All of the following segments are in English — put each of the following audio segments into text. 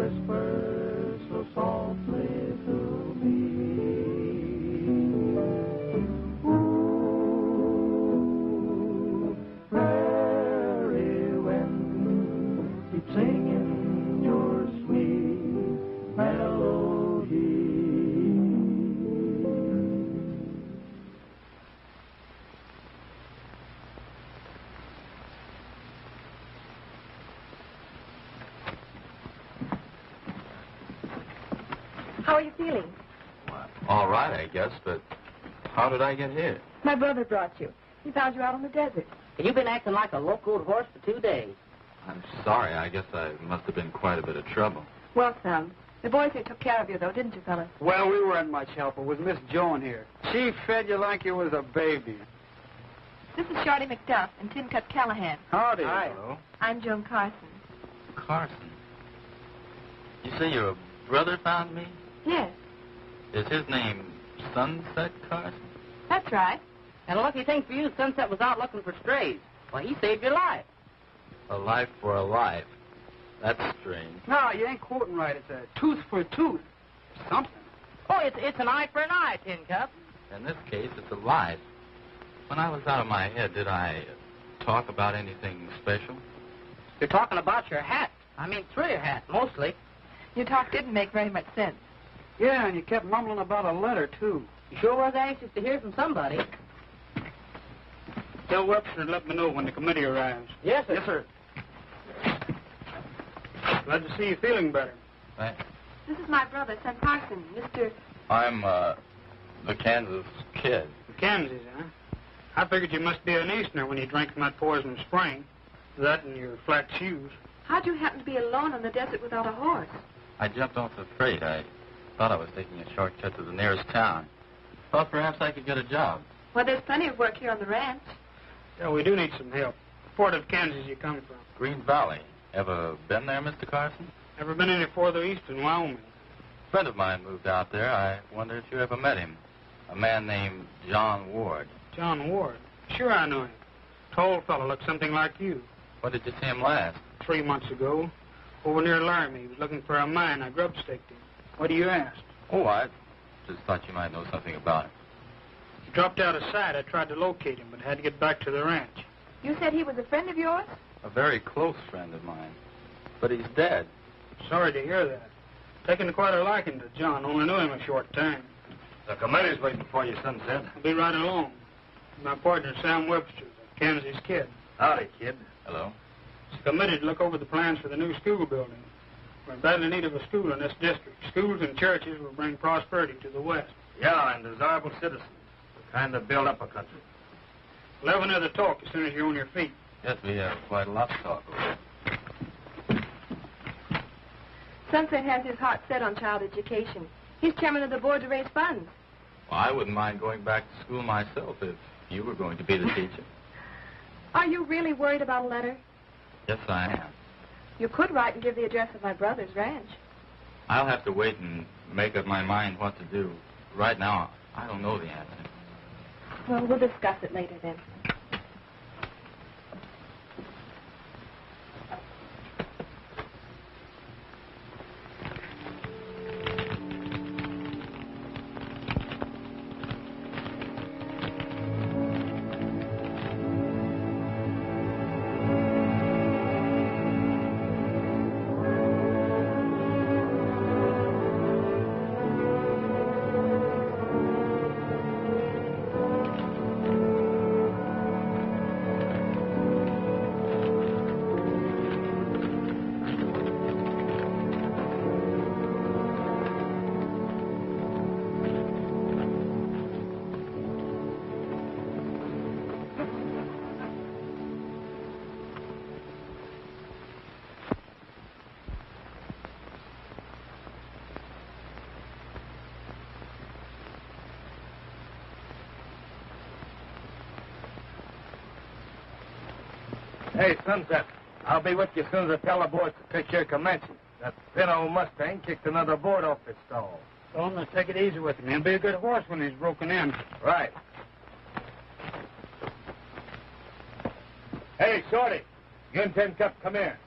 whispers so softly to me. Ooh, prairie wind, keep singing your sweet melody. How are you feeling? All right, I guess, but how did I get here? My brother brought you. He found you out on the desert. You've been acting like a locoed horse for 2 days. I'm sorry. I guess I must have been quite a bit of trouble. Well, Sam, the boys here took care of you, though, didn't you, fellas? Well, we weren't much help. It was Miss Joan here. She fed you like you was a baby. This is Shorty McDuff and Tin Cup Callahan. Howdy. Hi. Hello. I'm Joan Carson. Carson. You say your brother found me? Yes, Is his name Sunset Carson? that's right. And a lucky thing for you, Sunset was out looking for strays. Well, he saved your life. A life for a life. That's strange. No, you ain't quoting right. It's a tooth for a tooth. Something. Oh, it's an eye for an eye, Tin Cup. In this case, it's a life. When I was out of my head, did I talk about anything special? You're talking about your hat. I mean, through your hat, mostly. Your talk didn't make very much sense. Yeah, and you kept mumbling about a letter, too. You sure was anxious to hear from somebody. Tell Webster to let me know when the committee arrives. Yes, sir. Yes, sir. Glad to see you feeling better. Thanks. This is my brother, Sam Carson, Mr. I'm, the Kansas kid. Kansas, huh? I figured you must be an Easterner when you drank from that poison spring. That and your flat shoes. How'd you happen to be alone in the desert without a horse? I jumped off the freight. I thought I was taking a shortcut to the nearest town. Thought perhaps I could get a job. Well, there's plenty of work here on the ranch. Yeah, we do need some help. What part of Kansas you come from? Green Valley. Ever been there, Mr. Carson? Never been any further east than Wyoming. A friend of mine moved out there. I wonder if you ever met him. A man named John Ward. John Ward. Sure I know him. Tall fellow, looked something like you. When did you see him last? 3 months ago. Over near Laramie. He was looking for a mine. I grub-staked him. What do you ask? Oh, I just thought you might know something about him. He dropped out of sight. I tried to locate him, but had to get back to the ranch. You said he was a friend of yours? A very close friend of mine. But he's dead. Sorry to hear that. Taken quite a liking to John. Only knew him a short time. The committee's waiting for you, Sunset. I'll be right along. My partner, Sam Webster, the Kansas kid. Howdy, kid. Hello. He's committed to look over the plans for the new school building. We're in badly need of a school in this district. Schools and churches will bring prosperity to the West. Yeah, and desirable citizens. Kind of build up a country. We'll have another talk as soon as you're on your feet. Yes, we have quite a lot to talk about. Sunset has his heart set on child education. He's chairman of the board to raise funds. Well, I wouldn't mind going back to school myself if you were going to be the teacher. Are you really worried about a letter? Yes, I am. You could write and give the address of my brother's ranch. I'll have to wait and make up my mind what to do. Right now, I don't know the answer. Well, we'll discuss it later then. Hey, Sunset, I'll be with you as soon as I tell the boys to take care of Comanche. That thin old Mustang kicked another board off its stall. So I'm going to take it easy with him. He'll be a good horse when he's broken in. Right. Hey, Shorty, you and Tin Cup, come here.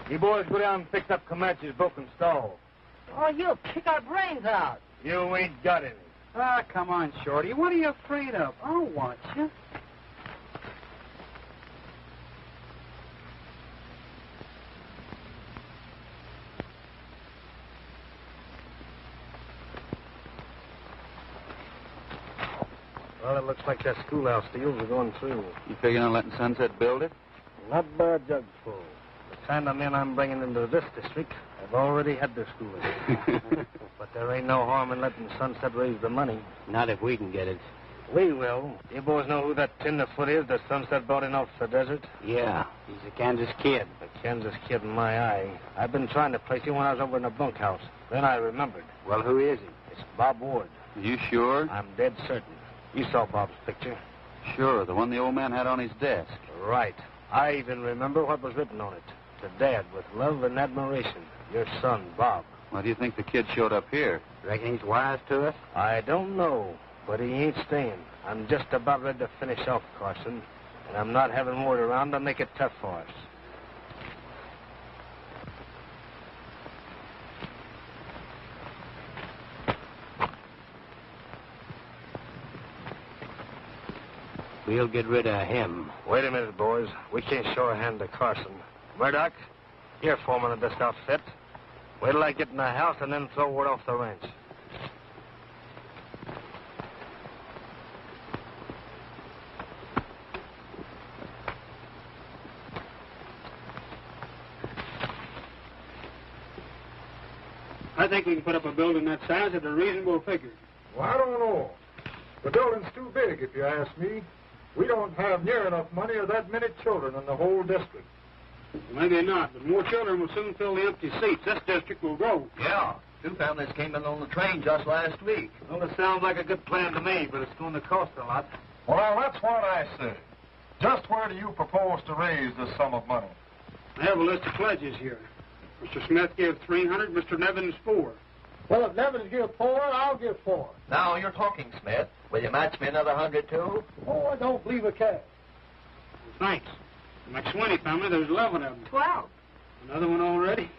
You boys go down and fix up Comanche's broken stall. Oh, you'll kick our brains out. You ain't got any. Ah, come on, Shorty. What are you afraid of? I'll watch you. Well, it looks like that schoolhouse deals are going through. You figuring on letting Sunset build it? Not by a jugful. The kind of men I'm bringing into this district have already had their schooling. But there ain't no harm in letting Sunset raise the money. Not if we can get it. We will. You boys know who that tenderfoot is that Sunset brought in off the desert? Yeah, he's a Kansas kid. A Kansas kid in my eye. I've been trying to place him when I was over in the bunkhouse. Then I remembered. Well, who is he? It's Bob Ward. You sure? I'm dead certain. You saw Bob's picture. Sure, the one the old man had on his desk. Right. I even remember what was written on it. To Dad, with love and admiration. Your son, Bob. Why do you think the kid showed up here? Reckon he's wise to us? I don't know, but he ain't staying. I'm just about ready to finish off Carson, and I'm not having Ward around to make it tough for us. We'll get rid of him. Wait a minute, boys. We can't show a hand to Carson. Murdoch, you're foreman of this outfit. Wait till I get in the house and then throw Ward off the ranch. I think we can put up a building that size at a reasonable figure. Well, I don't know. The building's too big, if you ask me. We don't have near enough money or that many children in the whole district. Maybe not, but more children will soon fill the empty seats. This district will grow. Yeah. 2 families came in on the train just last week. Well, it sounds like a good plan to me, but it's going to cost a lot. Well, that's what I say. Just where do you propose to raise this sum of money? I have a list of pledges here. Mr. Smith gave $300, Mr. Nevins $4. Well, if Nevins give 4, I'll give 4. Now you're talking, Smith. Will you match me another 100, too? Oh, I don't believe a cash. Thanks. The McSwinney family, there's 11 of them. 12. Another one already?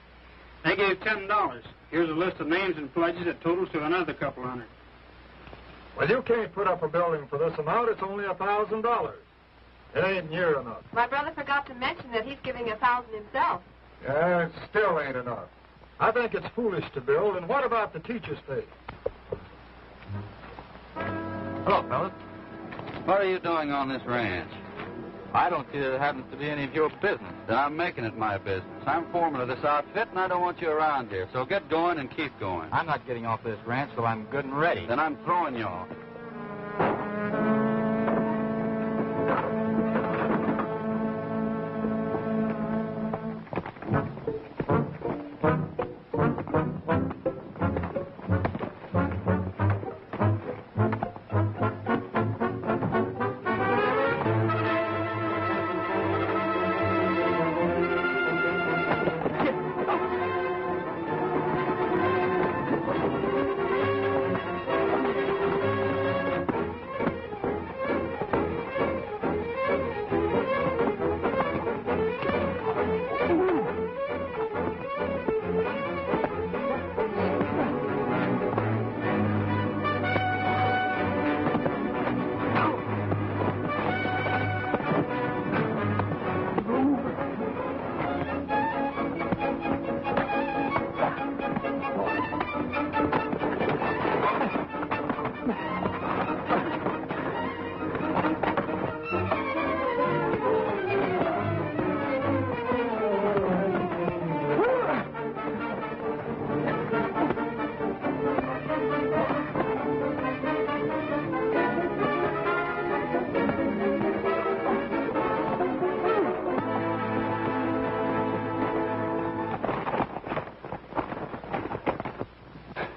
They gave $10. Here's a list of names and pledges that totals to another couple hundred. Well, you can't put up a building for this amount. It's only $1,000. It ain't near enough. My brother forgot to mention that he's giving 1,000 himself. Yeah, it still ain't enough. I think it's foolish to build. And what about the teacher's pay? Hello, fellas. What are you doing on this ranch? I don't see that it happens to be any of your business. Then I'm making it my business. I'm foreman of this outfit, and I don't want you around here. So get going and keep going. I'm not getting off this ranch till I'm good and ready. Then I'm throwing you off.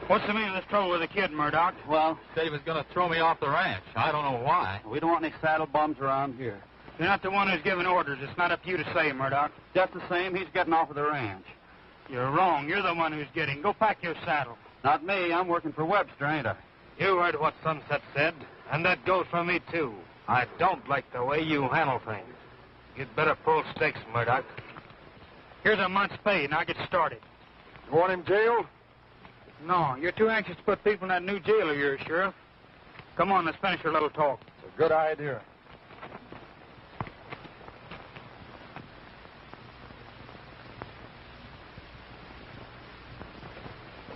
What's the meaning of this trouble with the kid, Murdoch? Well, said he was going to throw me off the ranch. I don't know why. We don't want any saddle bums around here. You're not the one who's giving orders. It's not up to you to say, Murdoch. Just the same, he's getting off of the ranch. You're wrong. You're the one who's getting. Go pack your saddle. Not me. I'm working for Webster, ain't I? You heard what Sunset said, and that goes for me, too. I don't like the way you handle things. You'd better pull stakes, Murdoch. Here's a month's pay. Now get started. You want him jailed? No, you're too anxious to put people in that new jail of yours, Sheriff. Come on, let's finish your little talk. It's a good idea.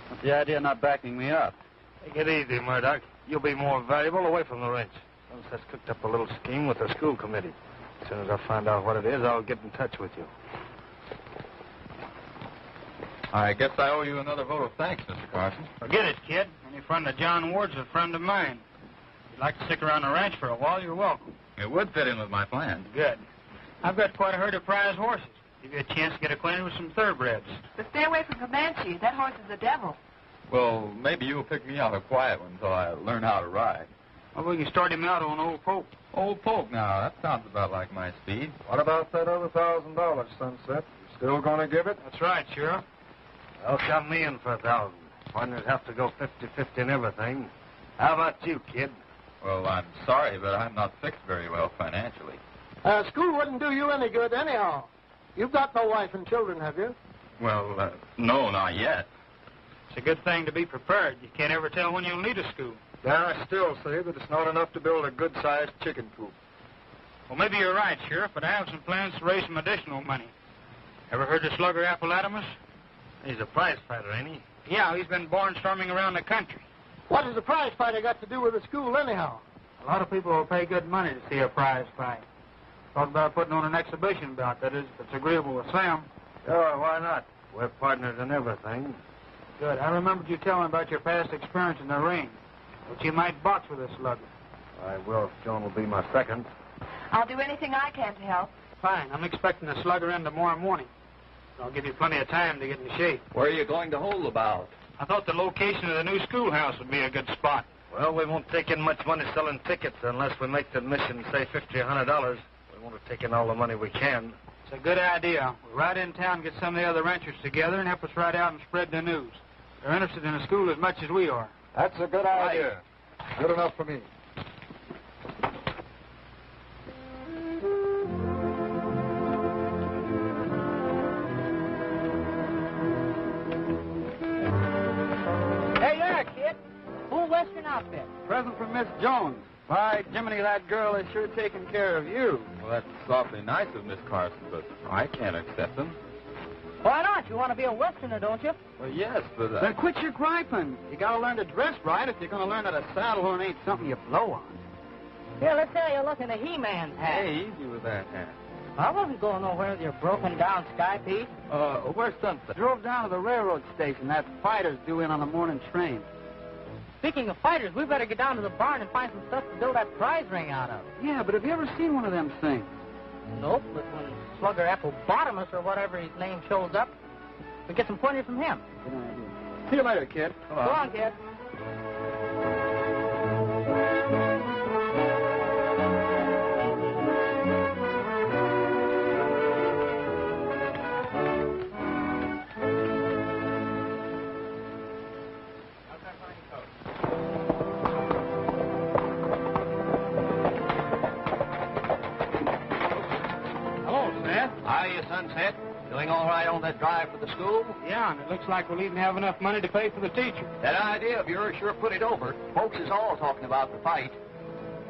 What's the idea of not backing me up? Take it easy, Murdoch. You'll be more valuable away from the ranch. Sunset's cooked up a little scheme with the school committee. As soon as I find out what it is, I'll get in touch with you. I guess I owe you another vote of thanks, Mr. Carson. Forget it, kid. Any friend of John Ward's a friend of mine. If you'd like to stick around the ranch for a while, you're welcome. It would fit in with my plan. Good. I've got quite a herd of prize horses. Give you a chance to get acquainted with some thoroughbreds. But stay away from Comanche. That horse is a devil. Well, maybe you'll pick me out a quiet one until I learn how to ride. Well, we can start him out on Old Pope. Old Poke now, that sounds about like my speed. What about that other $1,000, Sunset? You still going to give it? That's right, Sheriff. I'll count me in for 1,000. Partners have to go 50-50 in everything. How about you, kid? Well, I'm sorry, but I'm not fixed very well financially. School wouldn't do you any good anyhow. You've got no wife and children, have you? Well, no, not yet. It's a good thing to be prepared. You can't ever tell when you'll need a school. Yeah, I still say that it's not enough to build a good-sized chicken coop. Well, maybe you're right, Sheriff, but I have some plans to raise some additional money. Ever heard of Slugger Appalatimus? He's a prize fighter, ain't he? Yeah, he's been barnstorming around the country. What has a prize fighter got to do with the school anyhow? A lot of people will pay good money to see a prize fight. Thought about putting on an exhibition bout, that is, if it's agreeable with Sam. Sure, why not? We're partners in everything. Good. I remembered you telling about your past experience in the ring. But you might box with a slugger. I will if Joan will be my second. I'll do anything I can to help. Fine. I'm expecting a slugger in tomorrow morning. I'll give you plenty of time to get in shape. Where are you going to hold the bout? I thought the location of the new schoolhouse would be a good spot. Well, we won't take in much money selling tickets unless we make the admission, say, $50 or $100. We want to take in all the money we can. It's a good idea. We'll ride in town, get some of the other ranchers together, and help us ride out and spread the news. They're interested in the school as much as we are. That's a good idea. Good enough for me. Hey there, kid. Full Western outfit. Present from Miss Jones. By Jiminy, that girl is sure taking care of you. Well, that's awfully nice of Miss Carson, but I can't accept them. Why not? You want to be a Westerner, don't you? Well, yes, but... Then quit your griping. You got to learn to dress right if you're going to learn that a saddle horn ain't something you blow on. Here, let's say you're looking at He-Man's hat. Hey, easy with that hat. I wasn't going nowhere with your broken-down sky piece. Where's Sunset? Drove down to the railroad station. That fighter's due in on the morning train. Speaking of fighters, we better get down to the barn and find some stuff to build that prize ring out of. Yeah, but have you ever seen one of them things? Nope, but when Slugger Applebottomus or whatever his name shows up, we get some pointers from him. Good idea. See you later, kid. Go on, kid. Hello, Seth. Hiya, Sunset. Doing all right on that drive for the school? Yeah, and it looks like we'll even have enough money to pay for the teacher. That idea of yours sure put it over. Folks is all talking about the fight.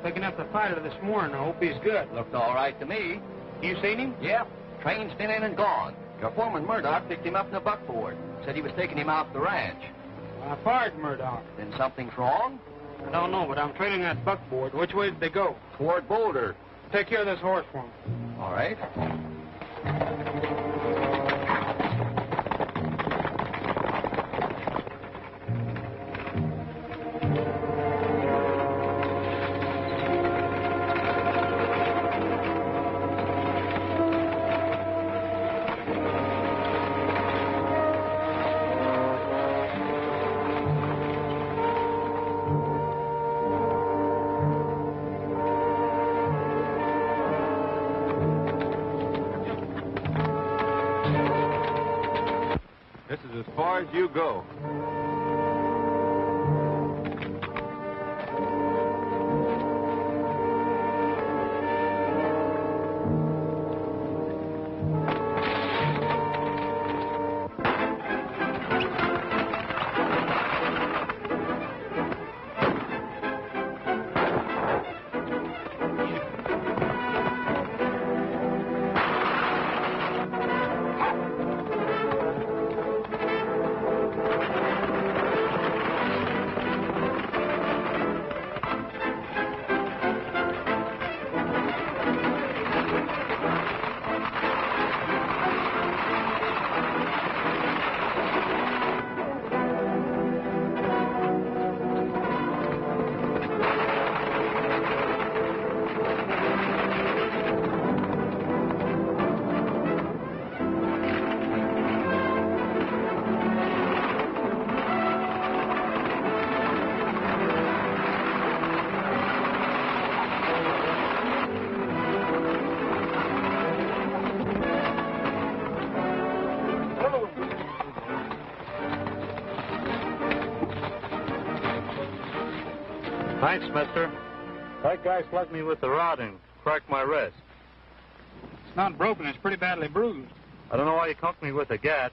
Picking up the fighter this morning. I hope he's good. Looked all right to me. You seen him? Yep. Train's been in and gone. Your foreman Murdoch picked him up in a buckboard. Said he was taking him out the ranch. I fired Murdoch. Then something's wrong? I don't know, but I'm trailing that buckboard. Which way did they go? Toward Boulder. Take care of this horse for me. All right. This is as far as you go. Thanks, mister. That guy slugged me with the rod and cracked my wrist. It's not broken. It's pretty badly bruised. I don't know why you conked me with a gat.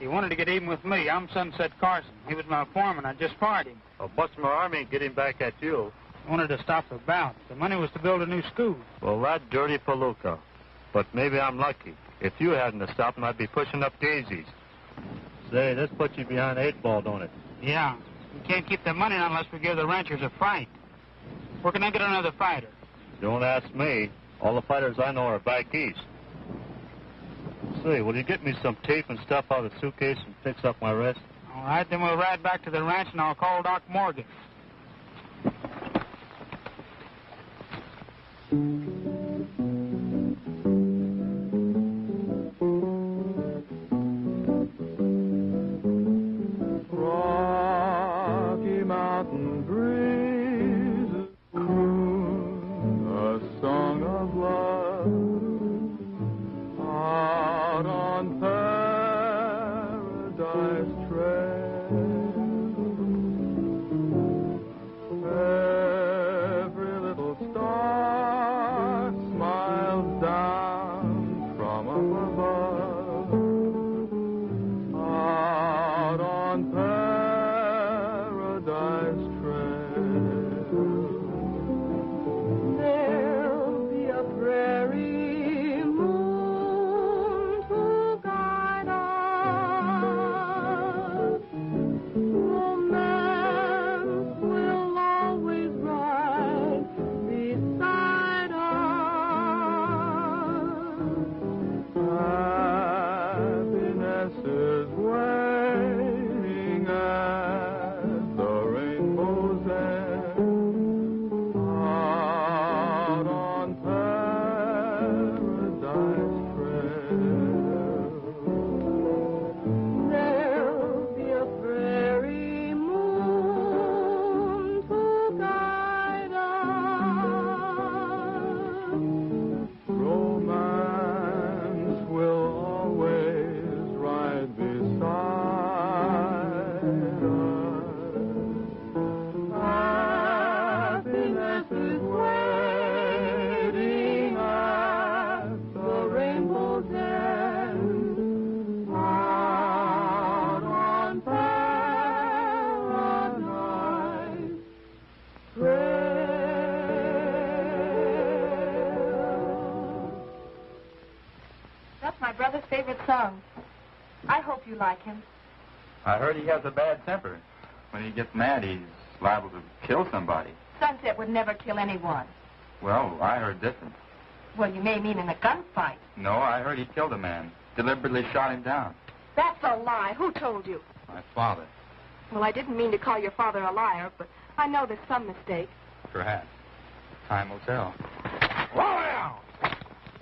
He wanted to get even with me. I'm Sunset Carson. He was my foreman. I just fired him. I'll bust my army and get him back at you. I wanted to stop the bout. The money was to build a new school. Well, that dirty palooka. But maybe I'm lucky. If you hadn't have stopped him, I'd be pushing up daisies. Say, this puts you behind the 8 ball, don't it? Yeah. We can't keep the money unless we give the ranchers a fight. Where can I get another fighter? Don't ask me. All the fighters I know are back east. Say, will you get me some tape and stuff out of the suitcase and fix up my wrist? All right, then we'll ride back to the ranch and I'll call Doc Morgan. Rocky Mountain breezes croon a song of love out on Paradise Trail. Every little star smiles down from up above out on Paradise Trail. There'll be a prairie moon to guide us. Romance will always ride beside us. Happiness is waiting at the rainbow's end out on Paradise Trail. There'll be a prairie moon to guide us. Romance will always ride beside us. Happiness is waiting at the rainbow's end out on Paradise Trail. That's my brother's favorite song. I hope you like him. I heard he has a bad temper. When he gets mad, he's liable to kill somebody. Sunset would never kill anyone. Well, I heard different. Well, you may mean in a gunfight. No, I heard he killed a man. Deliberately shot him down. That's a lie. Who told you? My father. Well, I didn't mean to call your father a liar, but I know there's some mistake. Perhaps. Time will tell. Slow down!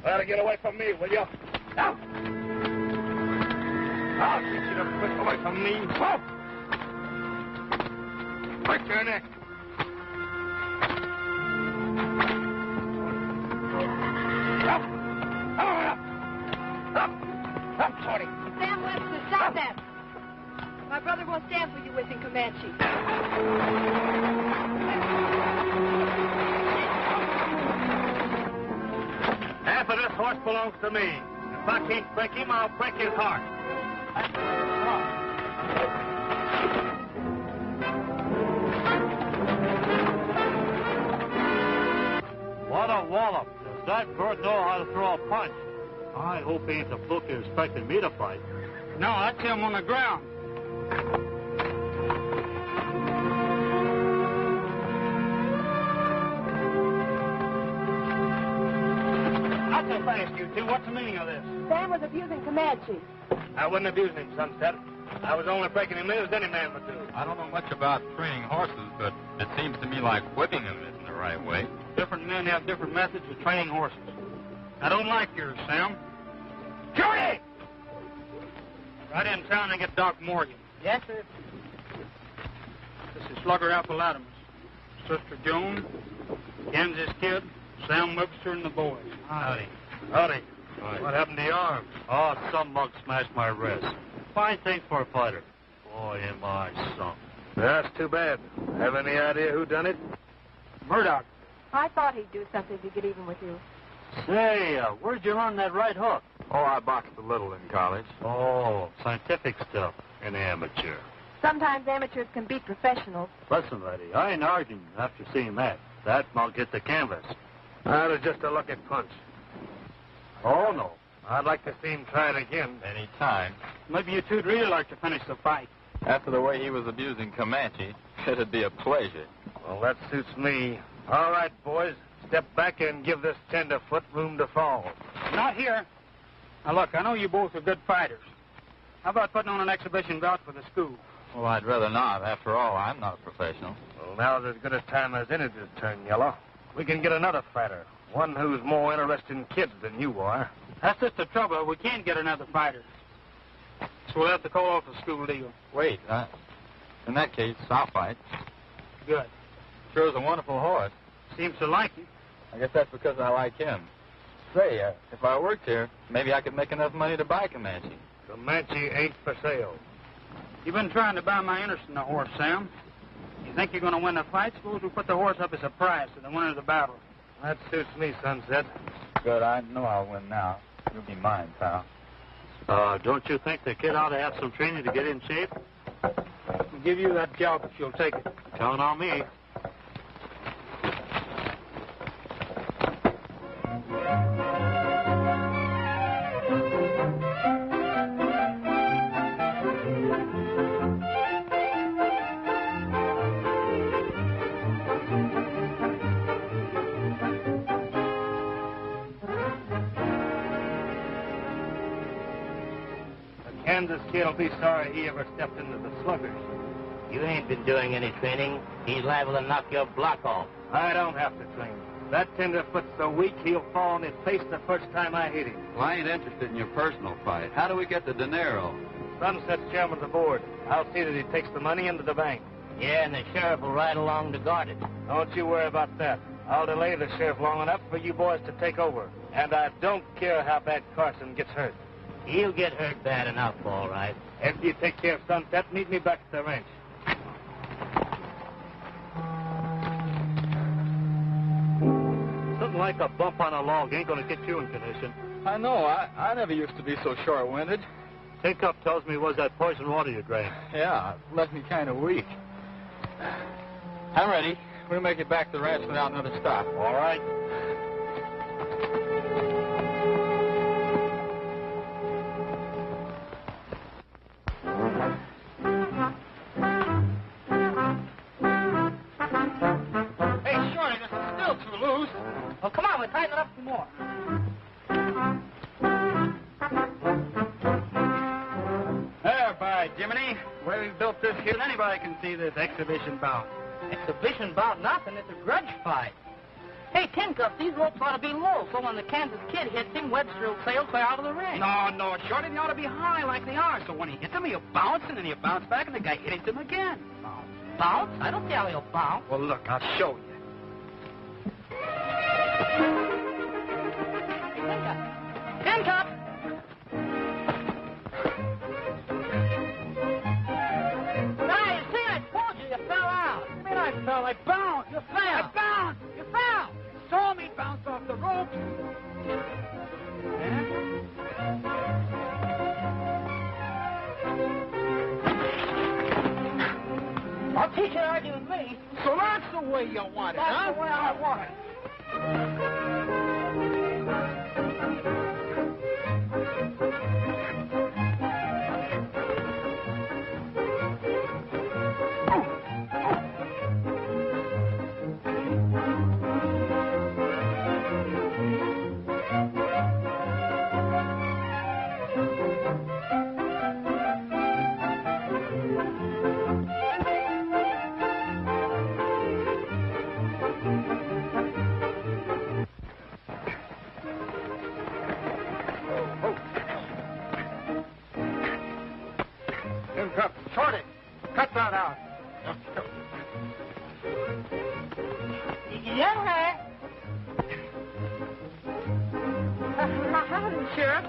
Try to get away from me, will you? Now! I'll teach you to quit away from me. Whoa! Break your neck. Up! Up! Up, Shorty! Sam Webster, stop that! My brother won't stand for you whipping Comanche. Half of this horse belongs to me. If I can't break him, I'll break his heart. What a wallop. Does that bird know how to throw a punch? I hope he ain't the fluke you're expecting me to fight. No, that's him on the ground. Not so fast, you two. What's the meaning of this? Sam was abusing Comanche. I wasn't abusing him, Sunset. I was only breaking him in as any man would do. I don't know much about training horses, but it seems to me like whipping them isn't the right way. Different men have different methods of training horses. I don't like yours, Sam. Shorty! Right in town and get Doc Morgan. Yes, sir. This is Slugger Apple Adams, Sister Joan, Kansas Kid, Sam Webster, and the boys. Howdy. Howdy. What happened to your arm? Oh, some mug smashed my wrist. Fine thing for a fighter. Boy, am I sunk. That's too bad. Have any idea who done it? Murdoch. I thought he'd do something to get even with you. Say, where'd you learn that right hook? Oh, I boxed a little in college. Oh, scientific stuff. An amateur. Sometimes amateurs can beat professionals. Listen, lady, I ain't arguing after seeing that. That won't get the canvas. That was just a lucky punch. Oh, no. I'd like to see him try it again. Any time. Maybe you two'd really like to finish the fight. After the way he was abusing Comanche, it'd be a pleasure. Well, that suits me. All right, boys. Step back and give this tenderfoot room to fall. Not here. Now, look, I know you both are good fighters. How about putting on an exhibition bout for the school? Well, I'd rather not. After all, I'm not a professional. Well, now's as good a time as any to turn yellow. We can get another fighter. One who's more interested in kids than you are. That's just the trouble. We can't get another fighter. So we'll have to call off the school deal. Wait, in that case, I'll fight. Good. Sure is a wonderful horse. Seems to like you. I guess that's because I like him. Say, if I worked here, maybe I could make enough money to buy Comanche. Comanche ain't for sale. You've been trying to buy my interest in the horse, Sam. You think you're going to win the fight? Suppose we put the horse up as a prize to the winner of the battle. That suits me, Sunset. Good, I know I'll win now. You'll be mine, pal. Don't you think the kid ought to have some training to get in shape? We'll give you that job if you'll take it. Count on me. Kansas kid'll be sorry he ever stepped into the sluggers. You ain't been doing any training. He's liable to knock your block off. I don't have to train. That tenderfoot's so weak he'll fall on his face the first time I hit him. Well, I ain't interested in your personal fight. How do we get the dinero? Sunset's chairman of the board. I'll see that he takes the money into the bank. Yeah, and the sheriff will ride along to guard it. Don't you worry about that. I'll delay the sheriff long enough for you boys to take over. And I don't care how bad Carson gets hurt. He'll get hurt bad enough, all right. After you take care of Sunset, meet me back at the ranch. Something like a bump on a log ain't going to get you in condition. I know. I never used to be so short-winded. Think Up tells me it was that poison water you drank. Yeah, it left me kind of weak. I'm ready. We'll make it back to the ranch without another stop. All right. Well, come on, we'll tighten it up some more. There, by Jiminy. The way we've built this here, anybody can see this exhibition bout. Exhibition bout nothing. It's a grudge fight. Hey, Tin Cup, these ropes ought to be low, so when the Kansas kid hits him, Webster will sail clear out of the ring. No, Shorty, they ought to be high like they are, so when he hits him, he'll bounce, and then he'll bounce back, and the guy hits him again. Bounce? I don't see how he'll bounce. Well, look, I'll show you. Tin Cup! Now, you see, I told you fell out. What do you mean I fell? I bounced. You fell. I bounced. You fell. Saw me bounce off the rope. I'll teach you to argue with me. So that's the way you want it, That's the way I want it. Shorty, cut that out. Yeah. Howdy, Sheriff.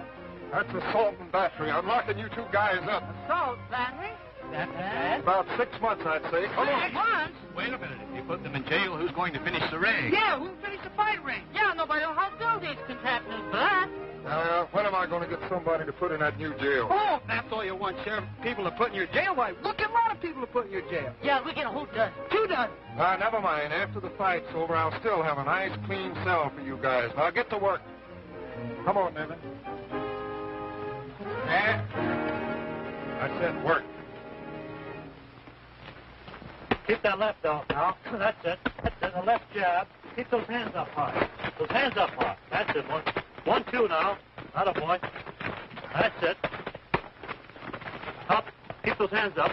That's assault and battery. I'm locking you two guys up. Assault, battery? that bad? About 6 months, I'd say. Come on. 6 months? Wait a minute. If you put them in jail, who's going to finish the ring? Yeah, who'll finish the fight ring? Yeah, nobody will help do these contaminants for that. When am I going to get somebody to put in that new jail? Oh, if that's all you want, Sheriff. People to put in your jail. Why, look at a lot of people to put in your jail. Yeah, we get a whole dozen. 2 dozen. Never mind. After the fight's over, I'll still have a nice, clean cell for you guys. Now get to work. Come on, Nevin. I said work. Keep that left out now. That's it. That's a left jab. Keep those hands up high. Those hands up high. That's it, boy. 1, 2 now. Atta boy. That's it. Up. Keep those hands up.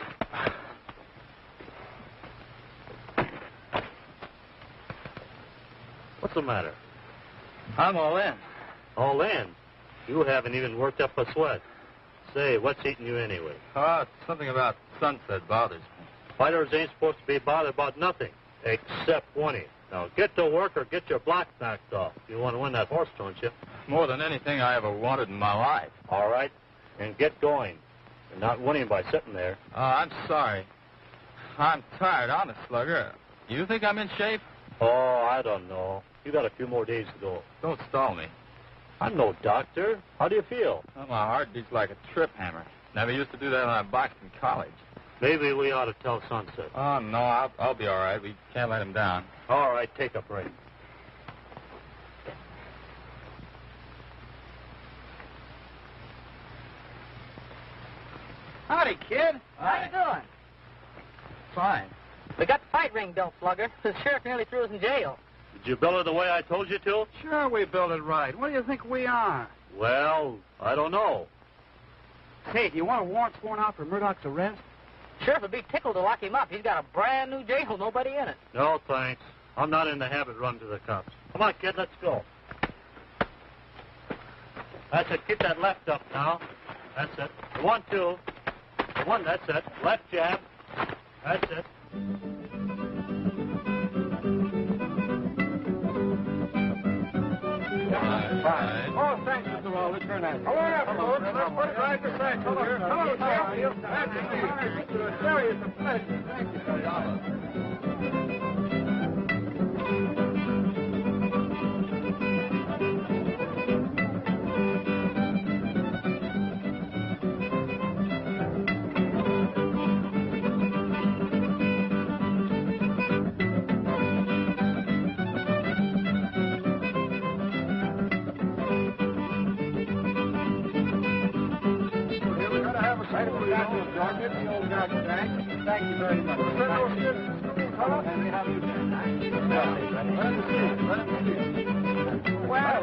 What's the matter? I'm all in. All in? You haven't even worked up a sweat. Say, what's eating you anyway? Something about sunset bothers me. Fighters ain't supposed to be bothered about nothing, except winning. Now, get to work or get your block knocked off. You want to win that horse, don't you? More than anything I ever wanted in my life. All right, and get going. You're not winning by sitting there. I'm sorry. I'm tired. I'm a slugger. You think I'm in shape? Oh, I don't know. You got a few more days to go. Don't stall me. I'm no doctor. How do you feel? Well, my heart beats like a trip hammer. Never used to do that when I boxed in college. Maybe we ought to tell Sunset. Oh, no, I'll be all right. We can't let him down. All right, take a break. Howdy, kid. How you doing? Fine. We got the fight ring built, Slugger. The sheriff nearly threw us in jail. Did you build it the way I told you to? Sure, we built it right. What do you think we are? Well, I don't know. Say, do you want a warrant sworn out for Murdoch's arrest? Sheriff would be tickled to lock him up. He's got a brand new jail, nobody in it. No, thanks. I'm not in the habit of running to the cops. Come on, kid, let's go. That's it. Keep that left up now. That's it. The 1, 2. The 1, that's it. Left jab. That's it. Fine. Oh, thanks, Mr. Walter. Turn out. Come on up, folks. Let's put it right beside you here. Hello, Jeff. That's it. Jerry, it's a pleasure. Thank you, Jerry. Thank you very much. Well,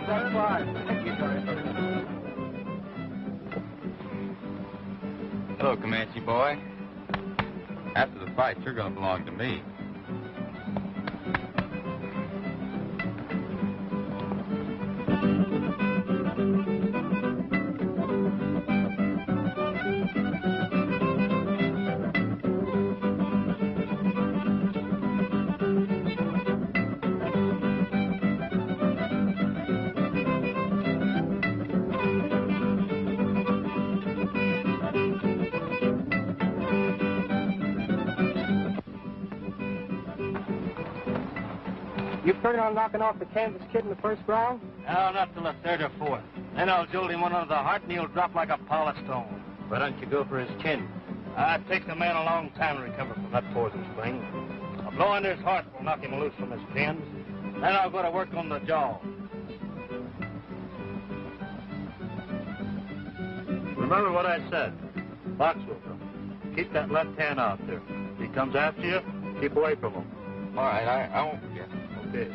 that's fine. Thank you very much. Hello, Comanche boy. After the fight, you're going to belong to me. You planning on knocking off the Kansas kid in the first round? No, not till the 3rd or 4th. Then I'll jolt him one under the heart and he'll drop like a polished stone. Why don't you go for his chin? It takes a man a long time to recover from that poison spring. A blow under his heart will knock him loose from his pins. Then I'll go to work on the jaw. Remember what I said. Box with him. Keep that left hand out there. If he comes after you, keep away from him. All right, I won't forget. Okay.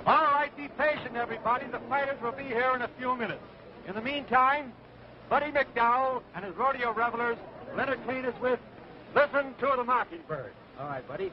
All right, be patient, everybody. The fighters will be here in a few minutes. In the meantime, Buddy McDowell and his rodeo revelers will entertain us with Listen to the Mockingbird. All right, buddy.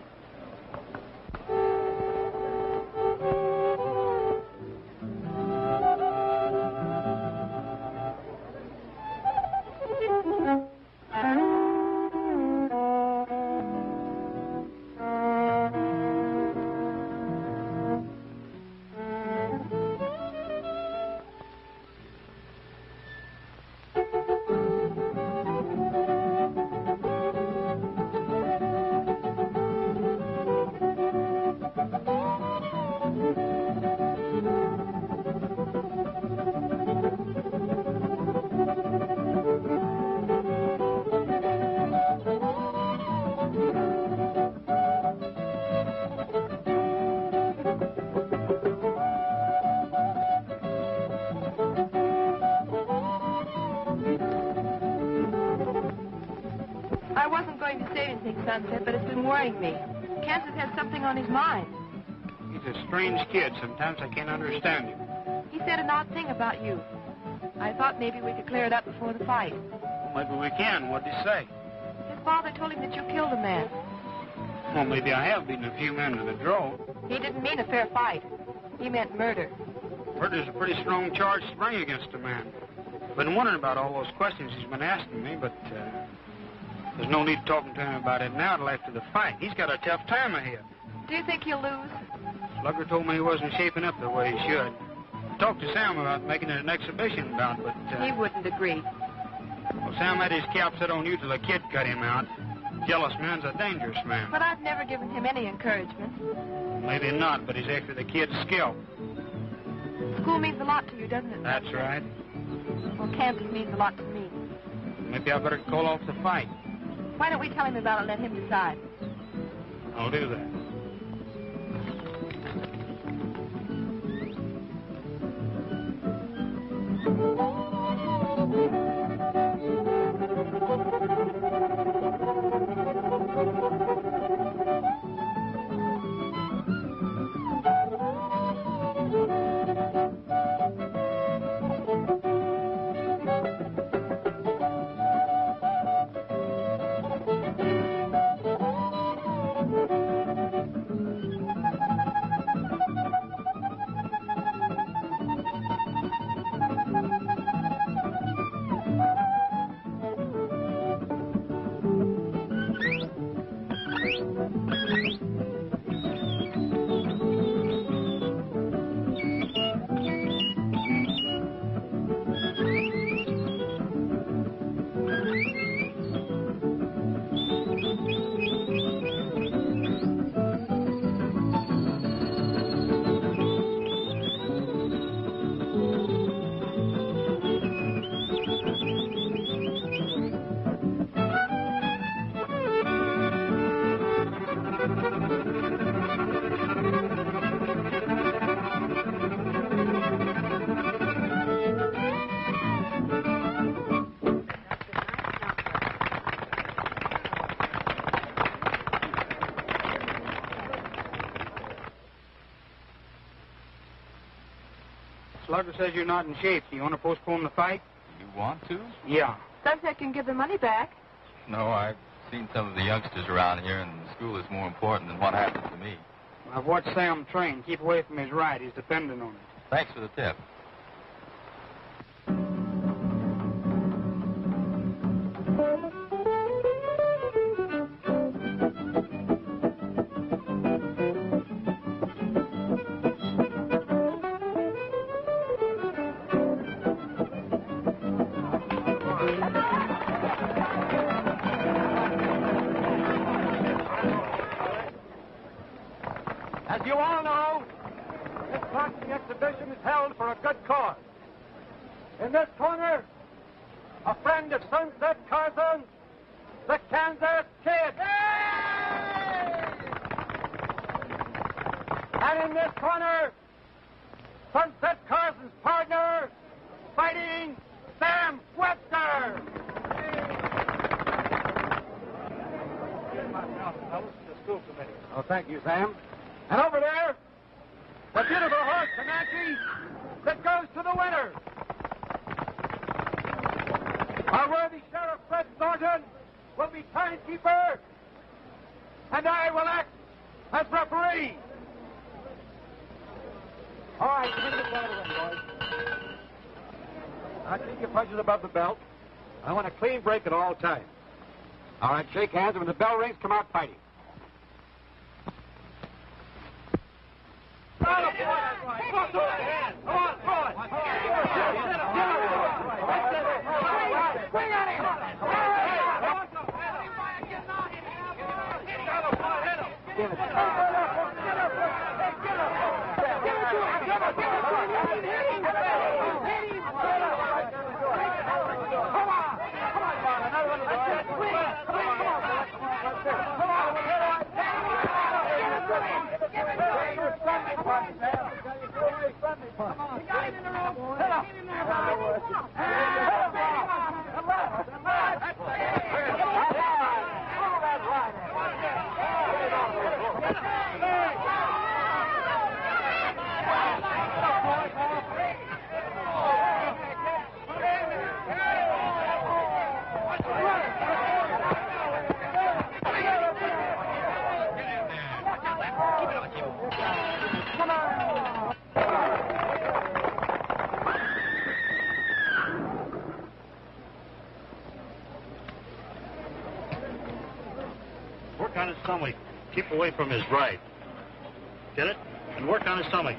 anything, Sunset, but it's been worrying me. Kansas has something on his mind. He's a strange kid. Sometimes I can't understand him. He said an odd thing about you. I thought maybe we could clear it up before the fight. Well, maybe we can. What'd he say? His father told him that you killed a man. Well, maybe I have beaten a few men to the draw. He didn't mean a fair fight. He meant murder. Murder's a pretty strong charge to bring against a man. Been wondering about all those questions he's been asking me, but there's no need talking to him about it now till after the fight. He's got a tough time ahead. Do you think he'll lose? Slugger told me he wasn't shaping up the way he should. I talked to Sam about making it an exhibition bout, but... He wouldn't agree. Well, Sam had his cap set on you till the kid cut him out. Jealous man's a dangerous man. But I've never given him any encouragement. Maybe not, but he's after the kid's scalp. School means a lot to you, doesn't it? That's right. Well, Kansas means a lot to me. Maybe I better call off the fight. Why don't we tell him about it and let him decide? I'll do that. Slugger says you're not in shape. Do you want to postpone the fight? You want to? Yeah. Sunset can give the money back. No, I've seen some of the youngsters around here, and school is more important than what happens to me. I've watched Sam train. Keep away from his ride. He's dependent on it. Thanks for the tip. As you all know, this boxing exhibition is held for a good cause. In this corner, a friend of Sunset Carson, the Kansas Kid. And in this corner, Sunset Carson's partner, fighting Sam Webster. Oh, thank you, Sam. And over there, the beautiful horse, Comanche, that goes to the winner. Our worthy Sheriff Fred Thornton will be timekeeper, and I will act as referee. All right, give it out of the way, boys. Now, keep your punches above the belt. I want a clean break at all times. All right, shake hands, and when the bell rings, come out fighting. on his stomach. Keep away from his right. Get it? And work on his stomach.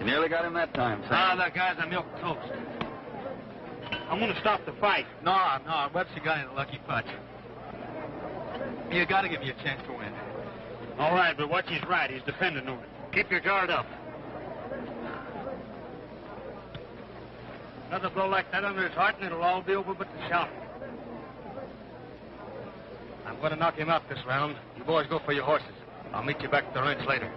Nearly got him that time, Sam. Ah, that guy's a milk toast. I'm going to stop the fight. No, Webster got in a lucky punch. You got to give me a chance to win. All right, but watch his right. He's dependent on it. Keep your guard up. Another blow like that under his heart, and it'll all be over but the shot. I'm going to knock him out this round. You boys go for your horses. I'll meet you back at the ranch later.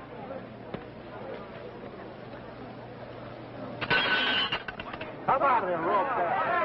Come on there, rope there.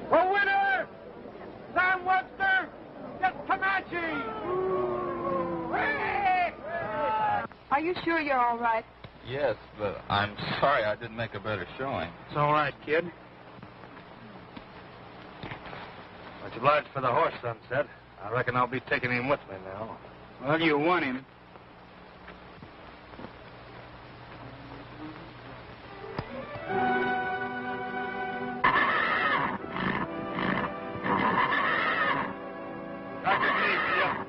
The winner, Sam Webster, gets Comanche. Are you sure you're all right? Yes, but I'm sorry I didn't make a better showing. It's all right, kid. Much obliged for the horse, Sunset. I reckon I'll be taking him with me now. Well, you won him.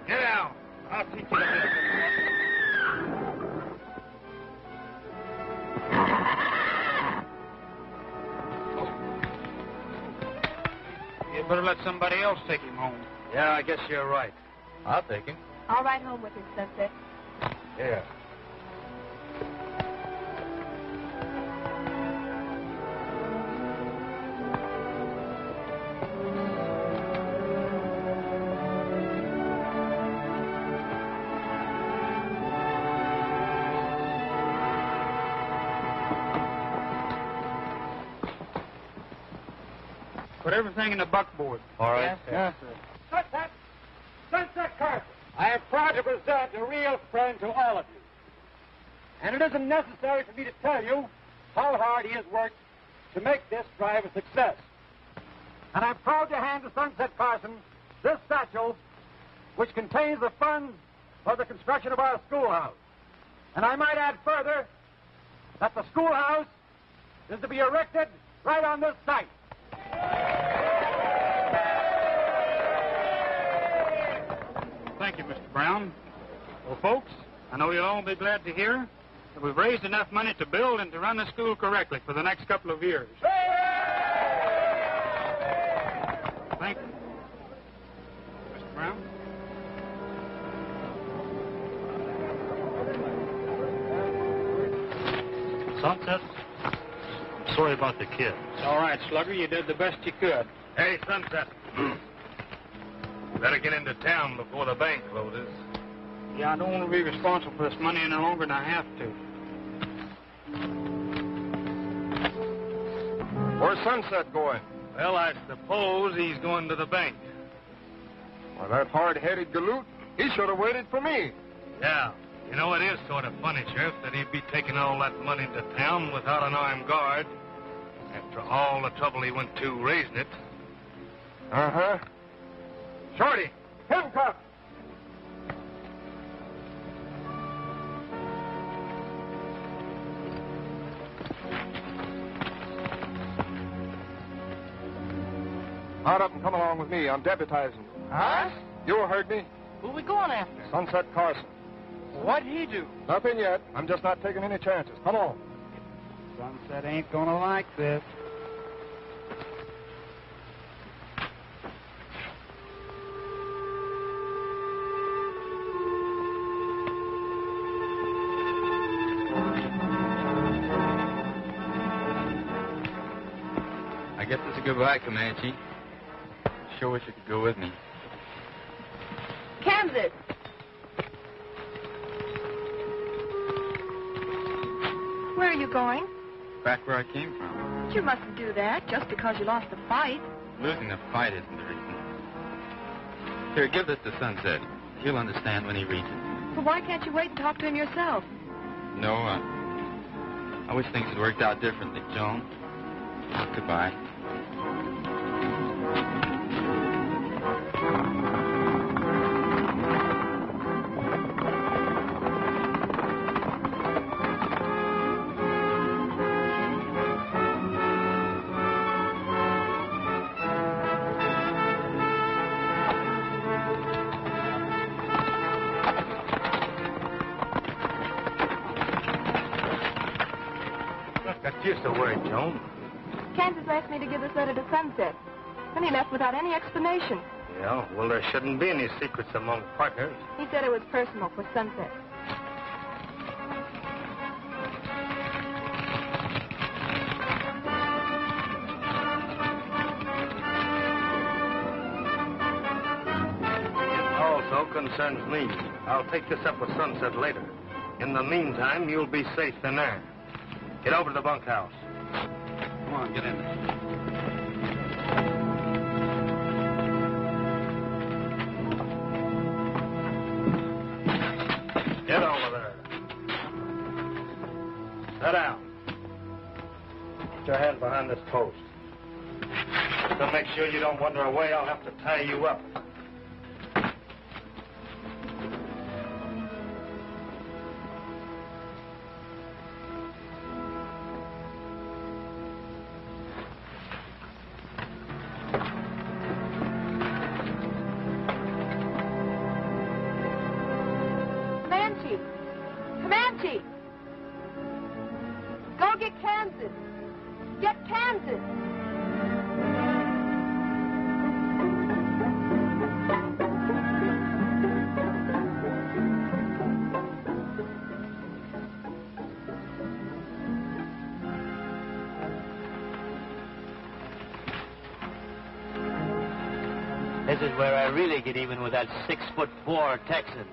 Get down. I'll teach you the business. You better let somebody else take him home. Yeah, I guess you're right. I'll take him. I'll ride home with him, Sunset. Yeah. Put everything in the buckboard. All right. Yes, sir. Sunset Carson, I am proud to present a real friend to all of you. And it isn't necessary for me to tell you how hard he has worked to make this drive a success. And I'm proud to hand to Sunset Carson this satchel, which contains the funds for the construction of our schoolhouse. And I might add further that the schoolhouse is to be erected right on this site. Thank you, Mr. Brown. Well, folks, I know you'll all be glad to hear that we've raised enough money to build and to run the school correctly for the next couple of years. Thank you. Mr. Brown? Sunset, I'm sorry about the kid. It's all right, Slugger. You did the best you could. Hey, Sunset. Better get into town before the bank closes. Yeah, I don't want to be responsible for this money any longer than I have to. Where's Sunset going? Well, I suppose he's going to the bank. Well, that hard-headed galoot, he should have waited for me. Yeah. You know, it is sort of funny, Sheriff, that he'd be taking all that money to town without an armed guard after all the trouble he went to raising it. Uh-huh. Shorty, handcuff! Mount up and come along with me. I'm deputizing. Huh? You heard me. Who we going after? Sunset Carson. What'd he do? Nothing yet. I'm just not taking any chances. Come on. Sunset ain't gonna like this. I guess it's a goodbye, Comanche. Sure wish you could go with me. Kansas. Where are you going? Back where I came from. But you mustn't do that just because you lost the fight. Losing the fight isn't the reason. Here, give this to Sunset. He'll understand when he reads it. But why can't you wait and talk to him yourself? No, I wish things had worked out differently, Joan. Goodbye. That's just a word, Joan. Kansas asked me to give this letter to Sunset. Then he left without any explanation. Yeah, well, there shouldn't be any secrets among partners. He said it was personal for Sunset. It also concerns me. I'll take this up with Sunset later. In the meantime, you'll be safe in there. Get over to the bunkhouse. Come on, get in there. Get over there. Sit down. Put your hand behind this post. Just to make sure you don't wander away, I'll have to tie you up. Comanche! Go get Kansas! Get Kansas! This is where I really get even with that 6'4" Texan.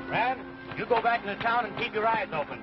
Brad, you go back into town and keep your eyes open.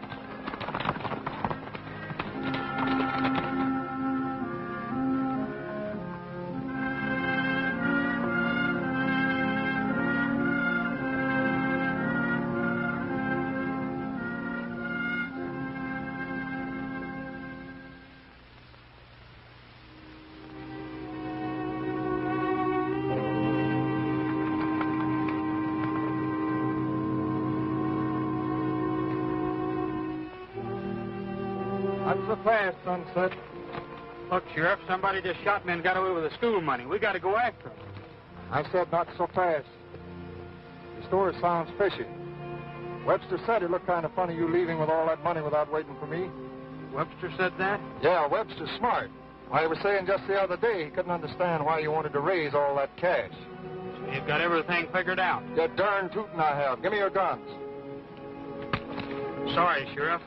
Not so fast, Sunset. Look, Sheriff, somebody just shot me and got away with the school money. We got to go after him. I said not so fast. The story sounds fishy. Webster said it looked kind of funny you leaving with all that money without waiting for me. Webster said that? Yeah, Webster's smart. I was saying just the other day he couldn't understand why you wanted to raise all that cash. So you've got everything figured out. You're darn tootin' I have. Give me your guns. Sorry, Sheriff.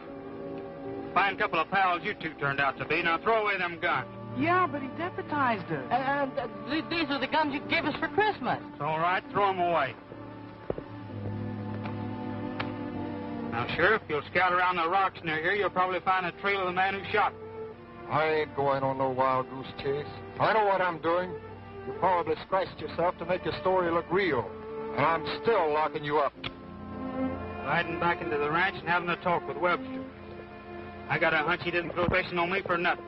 Fine couple of pals you two turned out to be. Now throw away them guns. Yeah, but he deputized us. These are the guns you gave us for Christmas. It's all right. Throw them away. Now, Sheriff, you'll scout around the rocks near here. You'll probably find a trail of the man who shot me. I ain't going on no wild goose chase. I know what I'm doing. You probably scratched yourself to make your story look real. And I'm still locking you up. Riding back into the ranch and having a talk with Webster. I got a hunch he didn't throw fishing on me for nothing.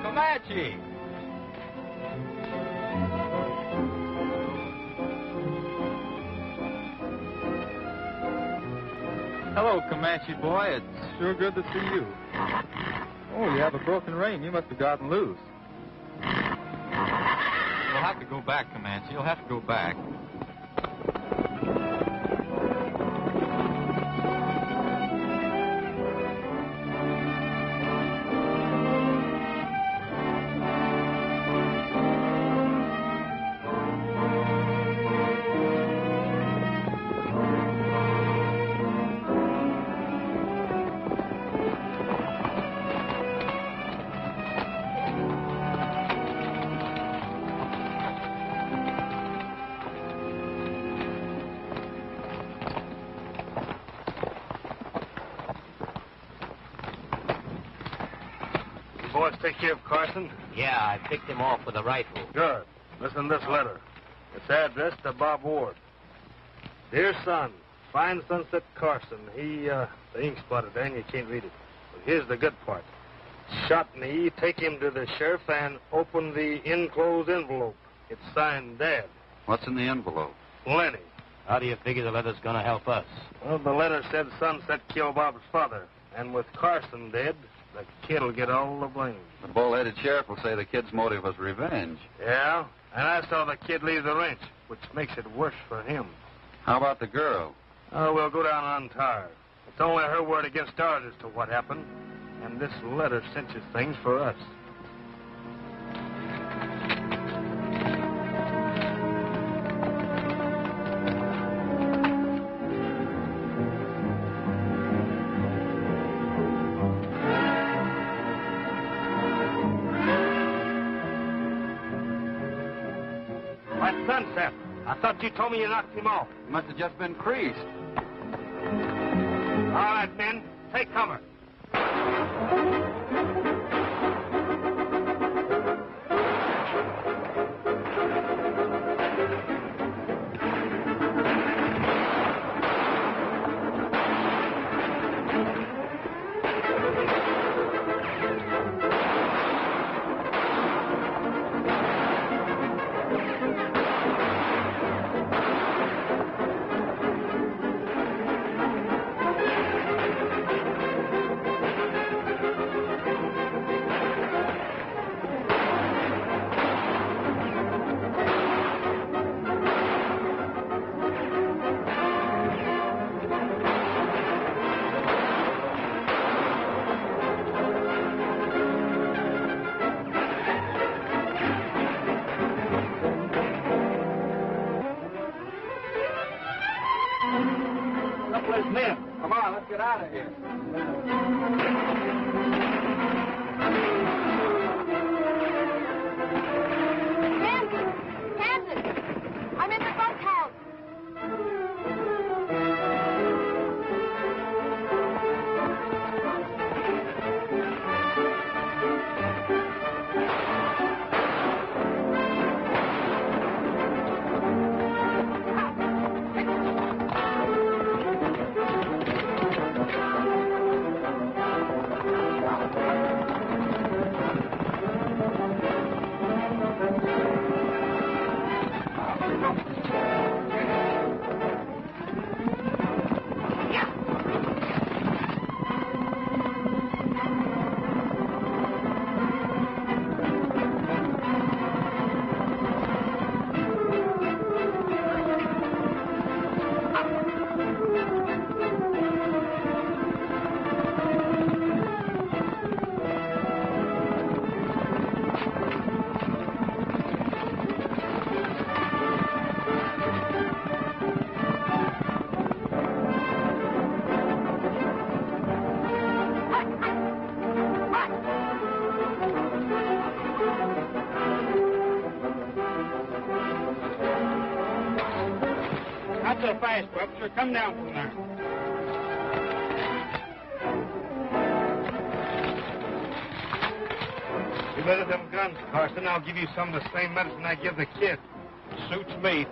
Comanche! Hello, Comanche boy. It's sure good to see you. Oh, you have a broken rein. You must have gotten loose. You'll have to go back, Comanche. You'll have to go back. Boys take care of Carson? Yeah, I picked him off with a rifle. Good. Listen to this letter. It's addressed to Bob Ward. Dear son, find Sunset Carson. The ink spotted there and you can't read it. But here's the good part. Shot me, take him to the sheriff and open the enclosed envelope. It's signed Dad. What's in the envelope? Plenty. How do you figure the letter's going to help us? Well, the letter said Sunset killed Bob's father. And with Carson dead, the kid'll get all the blame. The bull-headed sheriff will say the kid's motive was revenge. Yeah? And I saw the kid leave the ranch, which makes it worse for him. How about the girl? Oh, we'll go down untired. It's only her word against ours as to what happened. And this letter cinches things for us. Why, Sunset, I thought you told me you knocked him off. He must have just been creased. All right, men, take cover. Men, come on, let's get out of here. so fast, Webster. Come down from there. You better them guns, Carson. I'll give you some of the same medicine I give the kid. Suits me.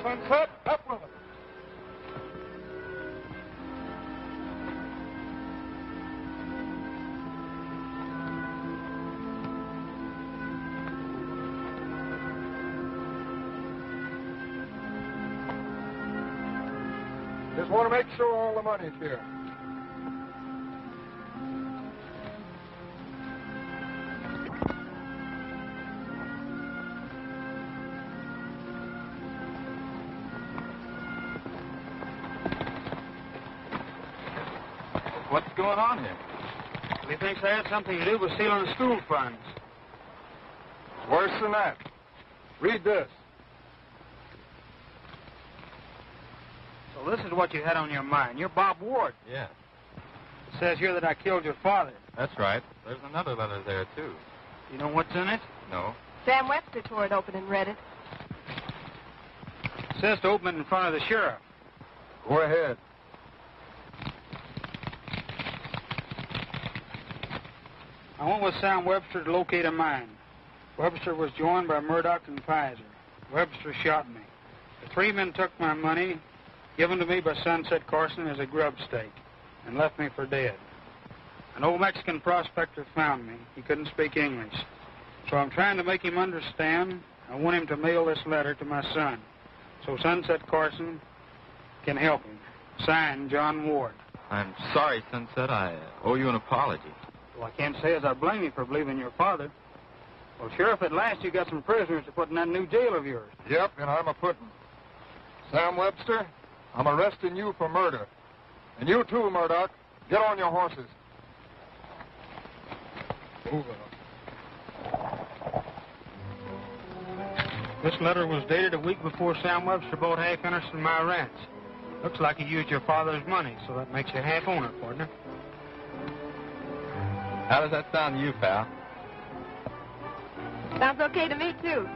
Sunset, up with it. Just want to make sure all the money's here. What's going on here? He thinks I had something to do with stealing the school funds. It's worse than that. Read this. So this is what you had on your mind. You're Bob Ward. Yeah. It says here that I killed your father. That's right. There's another letter there, too. You know what's in it? No. Sam Webster tore it open and read it. It says to open it in front of the sheriff. Go ahead. I went with Sam Webster to locate a mine. Webster was joined by Murdoch and Pfizer. Webster shot me. The three men took my money, given to me by Sunset Carson as a grub stake, and left me for dead. An old Mexican prospector found me. He couldn't speak English. So I'm trying to make him understand. I want him to mail this letter to my son, so Sunset Carson can help him. Signed, John Ward. I'm sorry, Sunset. I owe you an apology. Well, I can't say as I blame you for believing your father. Well, Sheriff, at last you got some prisoners to put in that new jail of yours. Yep, and I'm a-putting. Sam Webster, I'm arresting you for murder. And you too, Murdoch. Get on your horses. Move up. This letter was dated a week before Sam Webster bought half interest in my ranch. Looks like you used your father's money, so that makes you half owner, partner. How does that sound to you, pal? Sounds okay to me, too.